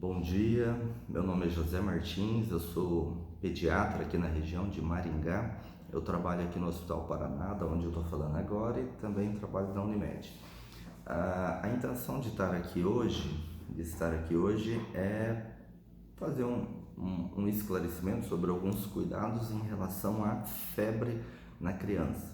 Bom dia, meu nome é José Martins, eu sou pediatra aqui na região de Maringá. Eu trabalho aqui no Hospital Paraná, da onde eu estou falando agora, e também trabalho na Unimed. A intenção de estar aqui hoje é fazer um esclarecimento sobre alguns cuidados em relação à febre na criança.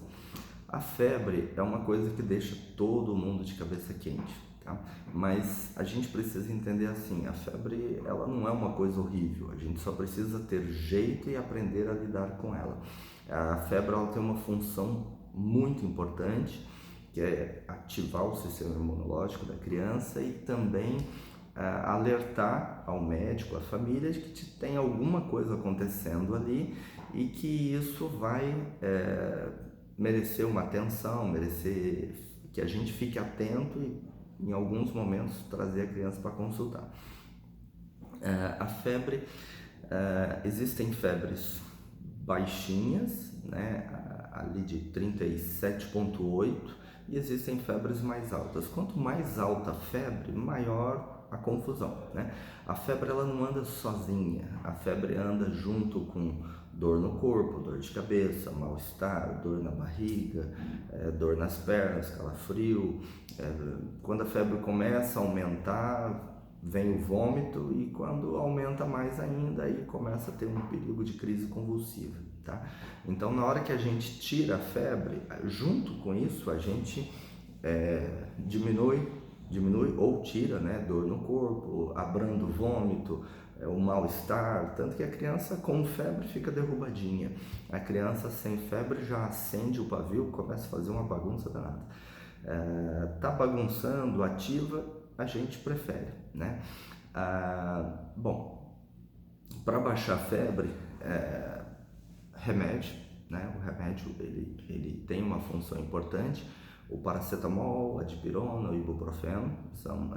A febre é uma coisa que deixa todo mundo de cabeça quente, tá? Mas a gente precisa entender assim, a febre ela não é uma coisa horrível, a gente só precisa ter jeito e aprender a lidar com ela. A febre ela tem uma função muito importante, que é ativar o sistema imunológico da criança e também alertar ao médico, à família, de que tem alguma coisa acontecendo ali e que isso vai merecer uma atenção, merecer que a gente fique atento e em alguns momentos trazer a criança para consultar. A febre, existem febres baixinhas, né, ali de 37,8, e existem febres mais altas. Quanto mais alta a febre, maior a confusão, né? A febre ela não anda sozinha, a febre anda junto com dor no corpo, dor de cabeça, mal-estar, dor na barriga, dor nas pernas, calafrio. Quando a febre começa a aumentar, vem o vômito, e quando aumenta mais ainda, aí começa a ter um perigo de crise convulsiva, tá? Então, na hora que a gente tira a febre, junto com isso a gente diminui ou tira, né, dor no corpo, abranda o vômito, o mal-estar, tanto que a criança com febre fica derrubadinha. A criança sem febre já acende o pavio, começa a fazer uma bagunça danada. Tá bagunçando, ativa, a gente prefere, né? Bom, para baixar a febre, remédio, né? O remédio ele tem uma função importante. O paracetamol, a dipirona, o ibuprofeno são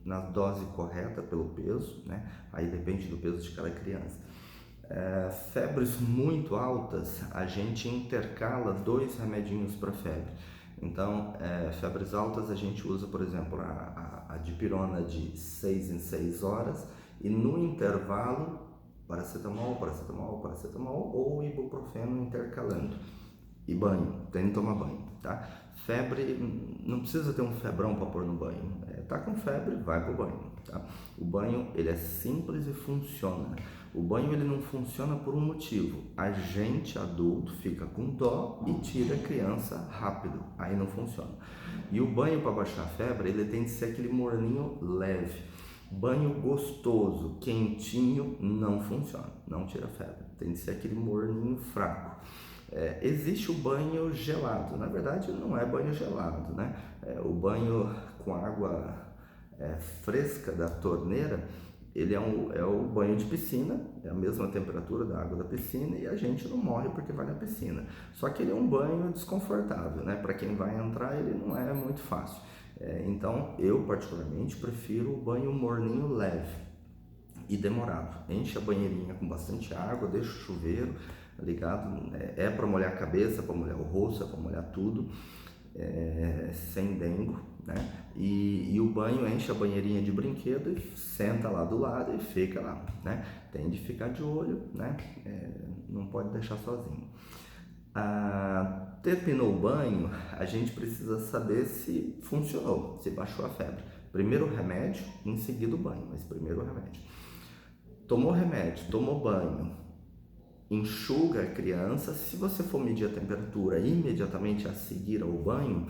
na dose correta pelo peso, né? Aí depende do peso de cada criança. Febres muito altas, a gente intercala 2 remedinhos para febre. Então, febres altas a gente usa, por exemplo, a dipirona de 6 em 6 horas, e no intervalo paracetamol ou ibuprofeno intercalando. E banho, tem que tomar banho, tá? Febre, não precisa ter um febrão para pôr no banho. Tá com febre, vai pro banho, tá? O banho, ele é simples e funciona. O banho, ele não funciona por um motivo. A gente, adulto, fica com dó e tira a criança rápido. Aí não funciona. E o banho para baixar a febre, ele tem que ser aquele morninho leve. Banho gostoso, quentinho, não funciona. Não tira a febre. Tem que ser aquele morninho fraco. Existe o banho gelado. Na verdade, não é banho gelado, né? O banho com água fresca da torneira, ele é o banho de piscina, é a mesma temperatura da água da piscina, e a gente não morre porque vai na piscina. Só que ele é um banho desconfortável, né? Para quem vai entrar, ele não é muito fácil. Então, eu particularmente prefiro o banho morninho leve e demorado. Enche a banheirinha com bastante água, deixa o chuveiro ligado, para molhar a cabeça, para molhar o rosto, para molhar tudo, sem dengo, né? E o banho enche a banheirinha de brinquedo e senta lá do lado e fica lá, né? Tem de ficar de olho, né? Não pode deixar sozinho. Terminou o banho, a gente precisa saber se funcionou, se baixou a febre. Primeiro o remédio, em seguida o banho, mas primeiro o remédio. Tomou remédio, tomou banho, enxuga a criança. Se você for medir a temperatura imediatamente a seguir ao banho,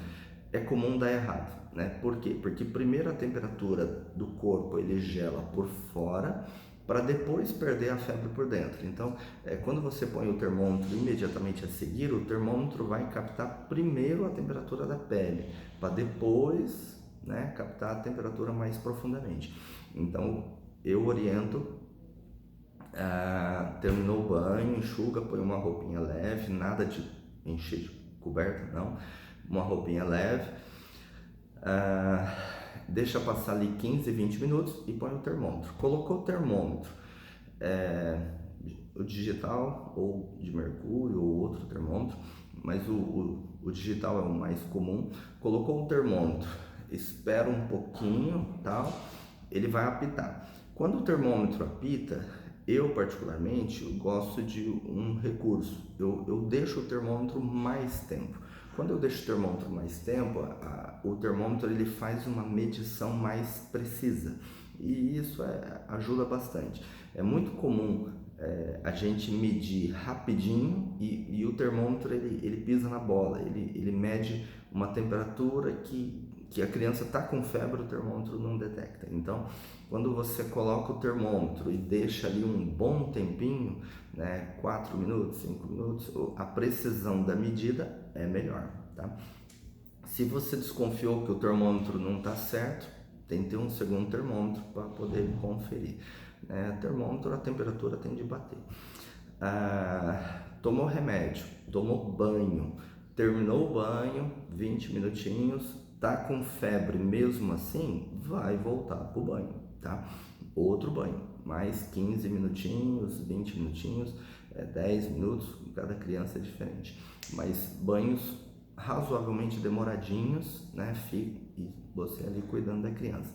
é comum dar errado, né? Por quê? Porque primeiro a temperatura do corpo ele gela por fora, para depois perder a febre por dentro. Então, quando você põe o termômetro imediatamente a seguir, o termômetro vai captar primeiro a temperatura da pele, para depois, né, captar a temperatura mais profundamente. Então, eu oriento, terminou o banho, enxuga, põe uma roupinha leve, nada de encher de coberta, não, uma roupinha leve, deixa passar ali 15, 20 minutos e põe o termômetro. Colocou o termômetro, o digital ou de mercúrio ou outro termômetro, mas o digital é o mais comum. Colocou o termômetro, espera um pouquinho, tal, ele vai apitar. Quando o termômetro apita, eu particularmente gosto de um recurso. Eu deixo o termômetro mais tempo. Quando eu deixo o termômetro mais tempo, o termômetro ele faz uma medição mais precisa e isso ajuda bastante. É muito comum a gente medir rapidinho e o termômetro ele pisa na bola, ele mede uma temperatura que a criança está com febre, o termômetro não detecta. Então, quando você coloca o termômetro e deixa ali um bom tempinho, né, 4 minutos, 5 minutos, a precisão da medida é melhor, tá? Se você desconfiou que o termômetro não está certo, tem que ter um segundo termômetro para poder conferir. Termômetro, a temperatura tem de bater. Tomou remédio, tomou banho, terminou o banho, 20 minutinhos, tá com febre mesmo assim, vai voltar pro banho, tá? Outro banho, mais 15 minutinhos, 20 minutinhos, 10 minutos, cada criança é diferente, mas banhos razoavelmente demoradinhos, né? E você ali cuidando da criança.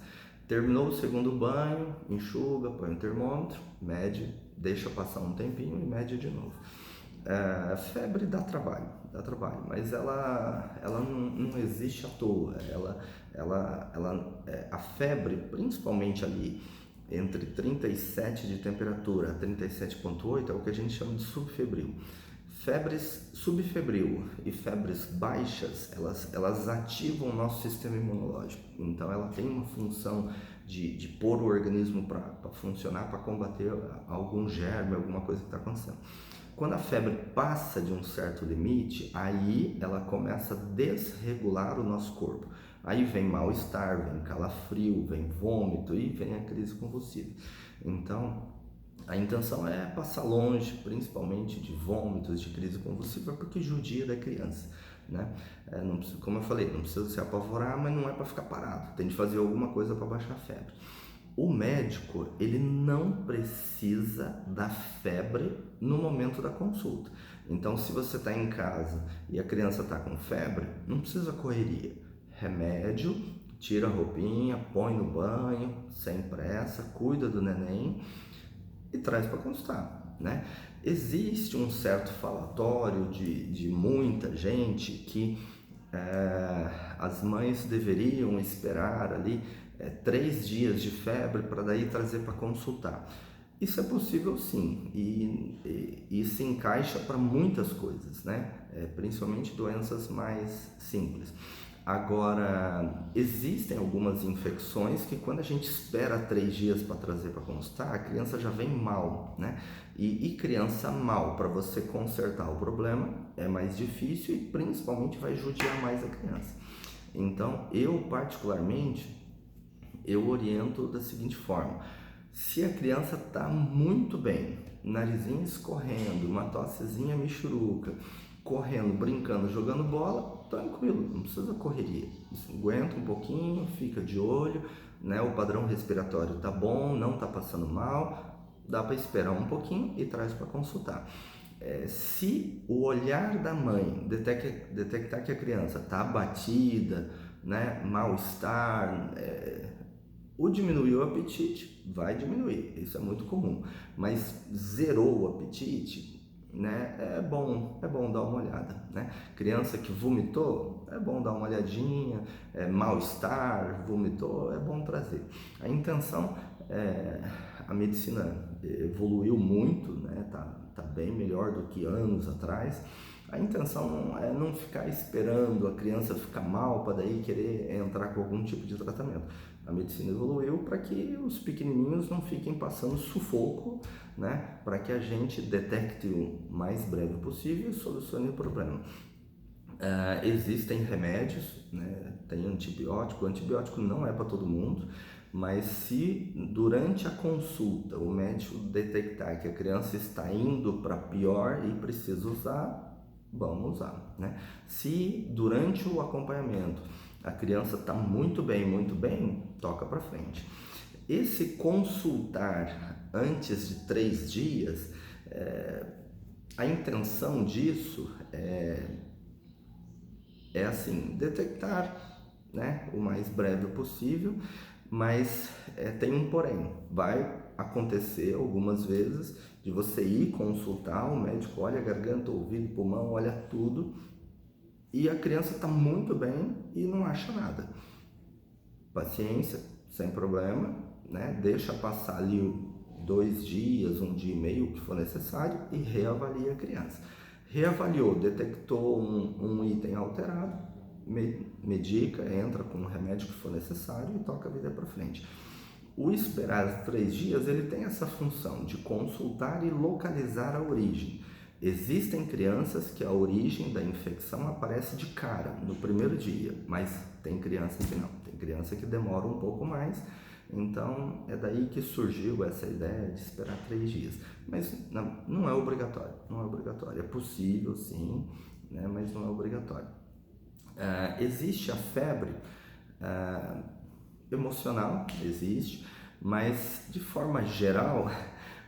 Terminou o segundo banho, enxuga, põe o termômetro, mede, deixa passar um tempinho e mede de novo. Febre dá trabalho, mas ela não existe à toa. A febre, principalmente ali entre 37 de temperatura a 37,8, é o que a gente chama de subfebril. Febres subfebril e febres baixas, elas ativam o nosso sistema imunológico. Então, ela tem uma função de pôr o organismo para funcionar, para combater algum germe, alguma coisa que está acontecendo. Quando a febre passa de um certo limite, aí ela começa a desregular o nosso corpo. Aí vem mal-estar, vem calafrio, vem vômito e vem a crise convulsiva. Então, a intenção é passar longe, principalmente de vômitos, de crise convulsiva, porque judia da criança, né? Não precisa, como eu falei, não precisa se apavorar, mas não é para ficar parado. Tem de fazer alguma coisa para baixar a febre. O médico, ele não precisa da febre no momento da consulta. Então, se você está em casa e a criança está com febre, não precisa correria. Remédio, tira a roupinha, põe no banho, sem pressa, cuida do neném e traz para consultar, né? Existe um certo falatório de muita gente que as mães deveriam esperar ali 3 dias de febre para daí trazer para consultar. Isso é possível sim, e se encaixa para muitas coisas, né? Principalmente doenças mais simples. Agora, existem algumas infecções que quando a gente espera 3 dias para trazer para consultar, a criança já vem mal, né? E criança mal, para você consertar o problema, é mais difícil e principalmente vai judiar mais a criança. Então, eu particularmente, eu oriento da seguinte forma: se a criança está muito bem, narizinho escorrendo, uma tossezinha michuruca, correndo, brincando, jogando bola, tranquilo, não precisa correria. Aguenta um pouquinho, fica de olho, né? O padrão respiratório tá bom, não tá passando mal, dá para esperar um pouquinho e traz para consultar. Se o olhar da mãe detectar que a criança está abatida, né, mal-estar, o diminuir o apetite, vai diminuir, isso é muito comum, mas zerou o apetite, né, é bom dar uma olhada, né? Criança que vomitou, é bom dar uma olhadinha, mal-estar, vomitou, é bom trazer. A intenção a medicina evoluiu muito, né? Tá bem melhor do que anos atrás. A intenção não é não ficar esperando a criança ficar mal para daí querer entrar com algum tipo de tratamento. A medicina evoluiu para que os pequenininhos não fiquem passando sufoco, né? Para que a gente detecte o mais breve possível e solucione o problema. Existem remédios, né? Tem antibiótico. O antibiótico não é para todo mundo, mas se durante a consulta o médico detectar que a criança está indo para pior e precisa usar, vamos usar, né? Se durante o acompanhamento a criança está muito bem, toca para frente. Esse consultar antes de 3 dias, a intenção disso é assim, detectar, né, o mais breve possível, Mas tem um porém, vai acontecer algumas vezes de você ir consultar, o médico olha a garganta, ouvido, pulmão, olha tudo, e a criança está muito bem e não acha nada. Paciência, sem problema, né? Deixa passar ali 2 dias, 1 dia e meio, o que for necessário, e reavalia a criança. Reavaliou, detectou um item alterado, medica, entra com o remédio que for necessário e toca a vida para frente. O esperar 3 dias, ele tem essa função de consultar e localizar a origem. Existem crianças que a origem da infecção aparece de cara, no primeiro dia, mas tem criança que não, tem criança que demora um pouco mais, então é daí que surgiu essa ideia de esperar 3 dias. Mas não é obrigatório, é possível sim, né, mas não é obrigatório. Existe a febre emocional, existe, mas de forma geral,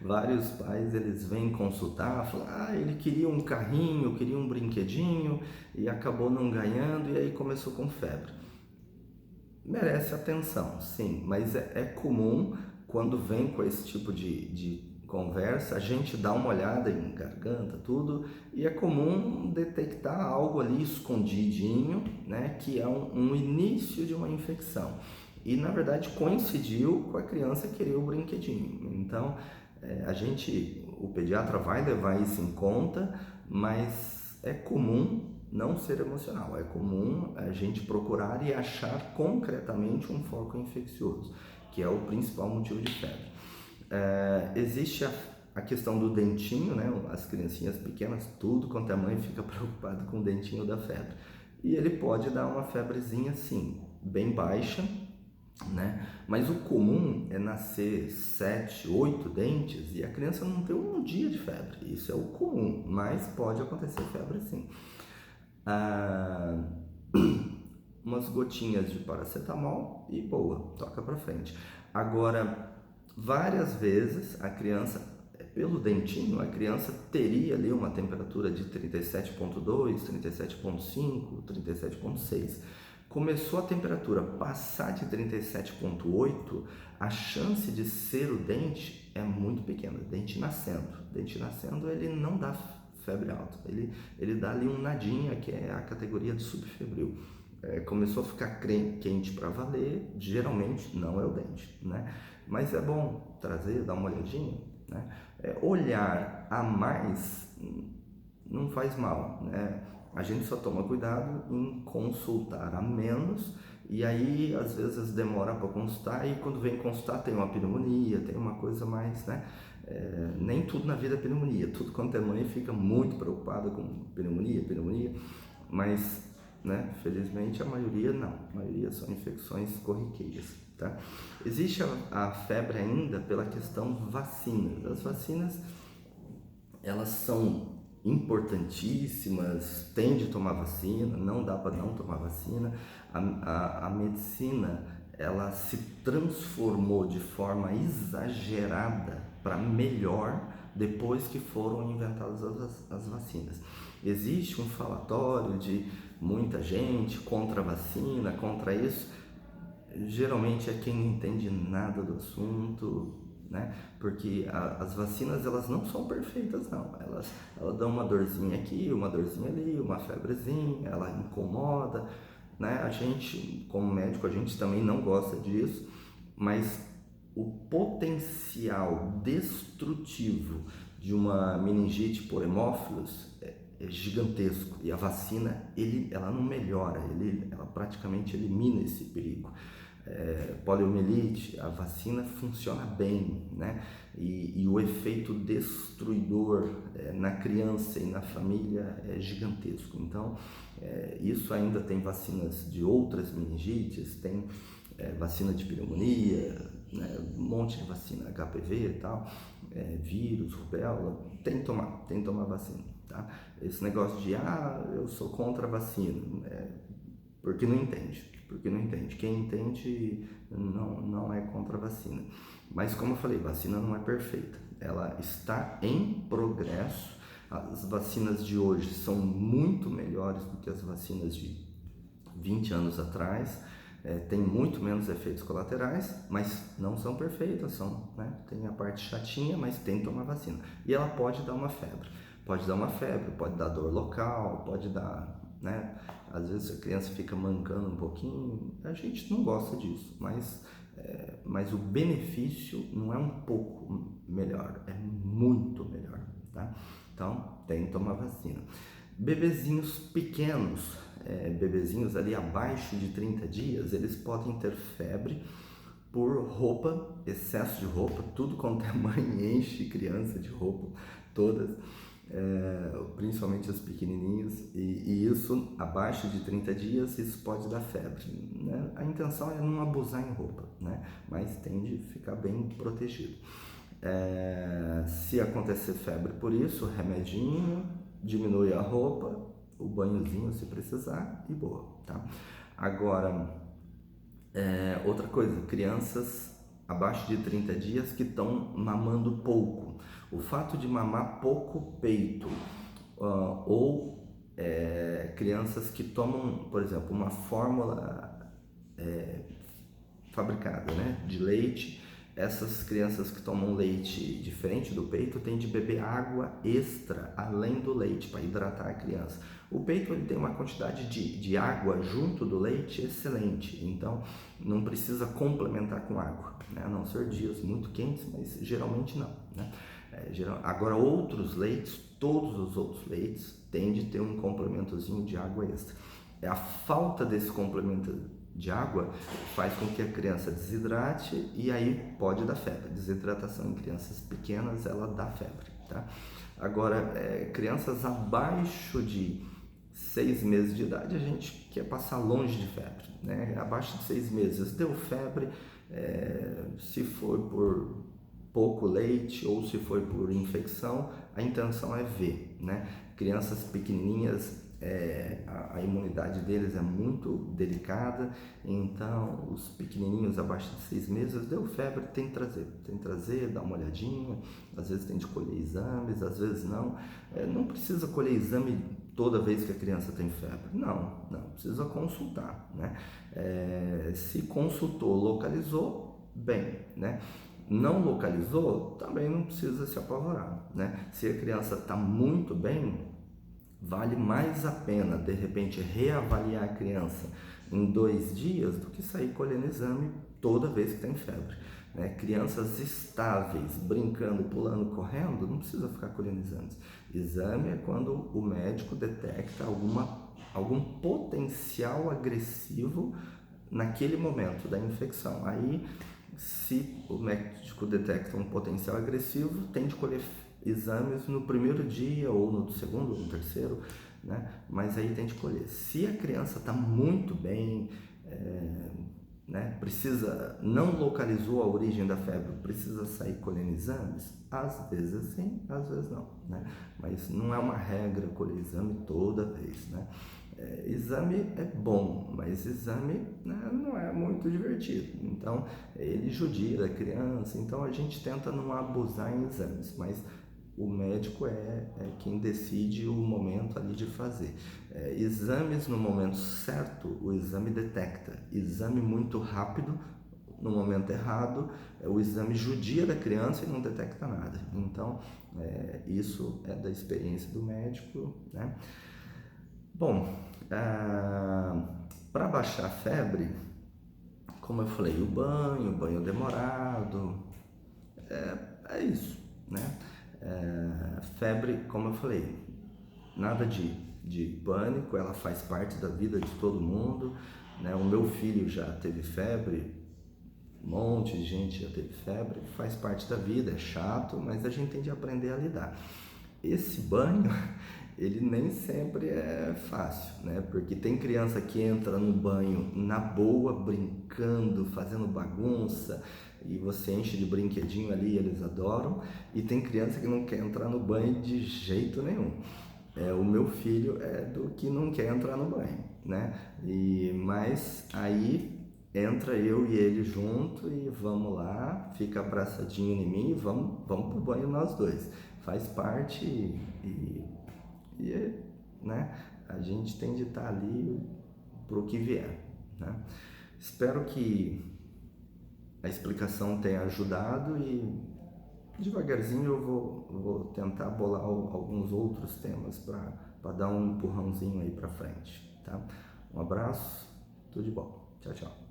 vários pais eles vêm consultar, falam, ele queria um carrinho, queria um brinquedinho e acabou não ganhando e aí começou com febre. Merece atenção, sim, mas é comum quando vem com esse tipo de conversa, a gente dá uma olhada em garganta, tudo, e é comum detectar algo ali escondidinho, né, que é um início de uma infecção. E na verdade coincidiu com a criança querer o brinquedinho. Então o pediatra vai levar isso em conta, mas é comum não ser emocional, é comum a gente procurar e achar concretamente um foco infeccioso, que é o principal motivo de febre. Existe a questão do dentinho, né? As criancinhas pequenas, tudo quanto é mãe fica preocupado com o dentinho da febre. E ele pode dar uma febrezinha sim, bem baixa, né? Mas o comum é nascer 7, 8 dentes e a criança não ter um dia de febre. Isso é o comum, mas pode acontecer febre sim. Umas gotinhas de paracetamol e boa, toca pra frente. Agora, várias vezes a criança, pelo dentinho, a criança teria ali uma temperatura de 37,2, 37,5, 37,6. Começou a temperatura passar de 37,8, a chance de ser o dente é muito pequena. Dente nascendo ele não dá febre alta, ele dá ali um nadinha, que é a categoria de subfebril. Começou a ficar quente para valer, geralmente não é o dente, né? Mas é bom trazer, dar uma olhadinha, né? Olhar a mais não faz mal, né? A gente só toma cuidado em consultar a menos, e aí às vezes demora para consultar, e quando vem consultar tem uma pneumonia, tem uma coisa mais, né? Nem tudo na vida é pneumonia, tudo quanto é mãe fica muito preocupada com pneumonia, mas, né, felizmente a maioria não, a maioria são infecções corriqueiras, tá? Existe a febre ainda pela questão vacinas. As vacinas, elas são importantíssimas, tem de tomar vacina, não dá para não tomar vacina. A medicina, ela se transformou de forma exagerada para melhor depois que foram inventadas as vacinas. Existe um falatório de muita gente contra a vacina, contra isso. Geralmente é quem não entende nada do assunto, né? Porque as vacinas, elas não são perfeitas, não. Elas dão uma dorzinha aqui, uma dorzinha ali, uma febrezinha, ela incomoda, né? A gente, como médico, a gente também não gosta disso, mas o potencial destrutivo de uma meningite por hemófilos é gigantesco, e a vacina, ela não melhora, ela praticamente elimina esse perigo. Poliomielite, a vacina funciona bem, né? E o efeito destruidor na criança e na família é gigantesco. Então, isso ainda tem vacinas de outras meningites, tem vacina de pneumonia, né? Um monte de vacina, HPV e tal, vírus, rubéola, tem que tomar vacina, tá? Esse negócio de, eu sou contra a vacina, porque não entende. Quem entende não é contra a vacina. Mas como eu falei, vacina não é perfeita. Ela está em progresso. As vacinas de hoje são muito melhores do que as vacinas de 20 anos atrás. tem muito menos efeitos colaterais, mas não são perfeitas, tem a parte chatinha, mas tem que tomar vacina. E ela pode dar uma febre, pode dar dor local, pode dar, né? Às vezes a criança fica mancando um pouquinho, a gente não gosta disso, mas o benefício não é um pouco melhor, é muito melhor, tá? Então, tem que tomar vacina. Bebezinhos pequenos, bebezinhos ali abaixo de 30 dias, eles podem ter febre por roupa, excesso de roupa, tudo quanto é mãe enche criança de roupa, todas, principalmente os pequenininhos, e isso abaixo de 30 dias, isso pode dar febre, né? A intenção é não abusar em roupa, né? Mas tende a ficar bem protegido. Se acontecer febre por isso, remedinho, diminui a roupa, o banhozinho se precisar e boa, tá? Agora, outra coisa, crianças abaixo de 30 dias que estão mamando pouco. O fato de mamar pouco peito ou crianças que tomam, por exemplo, uma fórmula fabricada, né, de leite, essas crianças que tomam leite diferente do peito têm de beber água extra além do leite para hidratar a criança. O peito ele tem uma quantidade de água junto do leite excelente, então não precisa complementar com água, né? A não ser dias muito quentes, mas geralmente não, né? Agora outros leites, todos os outros leites tendem a ter um complementozinho de água extra. A falta desse complemento de água faz com que a criança desidrate e aí pode dar febre. Desidratação em crianças pequenas, ela dá febre, tá? Agora, crianças abaixo de 6 meses de idade, a gente quer passar longe de febre, né? Abaixo de 6 meses, deu febre, se for por pouco leite ou se for por infecção, a intenção é ver, né? Crianças pequenininhas, a imunidade deles é muito delicada, então os pequenininhos abaixo de 6 meses, deu febre, tem que trazer, dar uma olhadinha, às vezes tem de colher exames, às vezes não. Não precisa colher exame toda vez que a criança tem febre, não, precisa consultar, né? Se consultou, localizou, bem, né? Não localizou, também não precisa se apavorar, né? Se a criança está muito bem, vale mais a pena, de repente, reavaliar a criança em 2 dias do que sair colhendo exame toda vez que tem febre, né? Crianças estáveis, brincando, pulando, correndo, não precisa ficar colhendo exames. Exame é quando o médico detecta algum potencial agressivo naquele momento da infecção. Aí, se o médico detecta um potencial agressivo, tem de colher exames no primeiro dia, ou no segundo, ou no terceiro, né? Mas aí tem de colher. Se a criança está muito bem, né? Não localizou a origem da febre, precisa sair colhendo exames? Às vezes sim, às vezes não, né? Mas não é uma regra colher exame toda vez, né? Exame é bom, mas exame, né, não é muito divertido, então ele judia da criança, então a gente tenta não abusar em exames, mas o médico é quem decide o momento ali de fazer. Exames no momento certo, o exame detecta. Exame muito rápido, no momento errado, o exame judia da criança e não detecta nada. Então, isso é da experiência do médico, né? Bom, para baixar a febre, como eu falei, o banho demorado, é isso, né? Febre, como eu falei, nada de pânico, ela faz parte da vida de todo mundo, né? O meu filho já teve febre, um monte de gente já teve febre, faz parte da vida, é chato, mas a gente tem de aprender a lidar. Esse banho, ele nem sempre é fácil, né? Porque tem criança que entra no banho na boa, brincando, fazendo bagunça, e você enche de brinquedinho ali, eles adoram, e tem criança que não quer entrar no banho de jeito nenhum. O meu filho é do que não quer entrar no banho, né? Mas aí entra eu e ele junto e vamos lá, fica abraçadinho em mim e vamos pro banho nós dois. Faz parte né? A gente tem de estar ali pro que vier, né? Espero que a explicação tenha ajudado e devagarzinho eu vou tentar bolar alguns outros temas para dar um empurrãozinho aí para frente, tá? Um abraço, tudo de bom. Tchau, tchau.